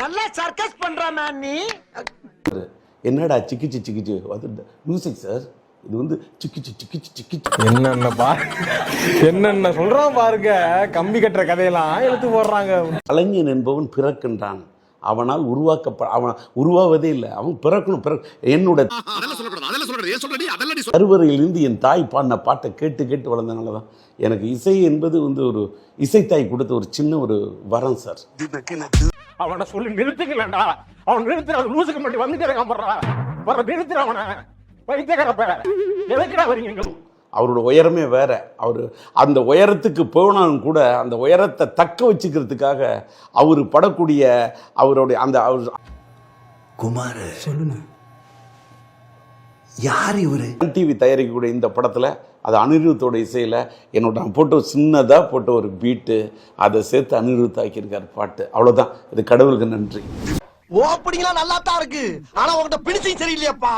நல்லா சர்க்கஸ் பண்றானே நீ. என்னடா சிக்கிச்சு சிக்கிச்சு அது மியூசிக் சார், இது வந்து சிக்கிச்சு சிக்கிச்சு சிக்கிச்சு என்னென்ன சொல்றான் பாருங்க. கம்பி கட்டுற கதையெல்லாம் எடுத்து போடுறாங்க. கலைஞன் என்பவன் பிறக்கின்றான், அவனால் அவன் உருவாவதே இல்லை, அவன் பிறக்கணும். என்னோட கருவறையிலிருந்து என் தாய் பாடின பாட்டை கேட்டு கேட்டு வளர்ந்தனால தான் எனக்கு இசை என்பது வந்து ஒரு இசைத்தாய் கொடுத்த ஒரு சின்ன ஒரு வரம் சார். அவனை சொல்லி நிறுத்துக்கலடா, அவன் நிறுத்துற லூசுக்கு மட்டும் வந்துட்டே நிறுத்துற அவனை பைத்தியக்காரப்ப எதுக்குடா வரீங்க? அவரோட உயரமே வேற. அவர் அந்த உயரத்துக்கு போனாலும் கூட அந்த உயரத்தை தக்க வச்சுக்கிறதுக்காக அவர் படக்கூடிய அவருடைய அந்த குமார் சொல்லுங்க, யார் இவரு? டிவி தயாரிக்கக்கூடிய இந்த படத்தில் அது அனிருத்தோட இசையில் என்னோட நான் போட்ட சின்னதாக போட்ட ஒரு பீட்டு அதை சேர்த்து அனிருத் ஆக்கியிருக்கார் பாட்டு. அவ்வளோதான். இது கடவுளுக்கு நன்றி. ஓப்பனிங்லாம் நல்லா தான் இருக்கு, ஆனா உங்கள்கிட்ட பிடிச்சும் சரியில்லையாப்பா.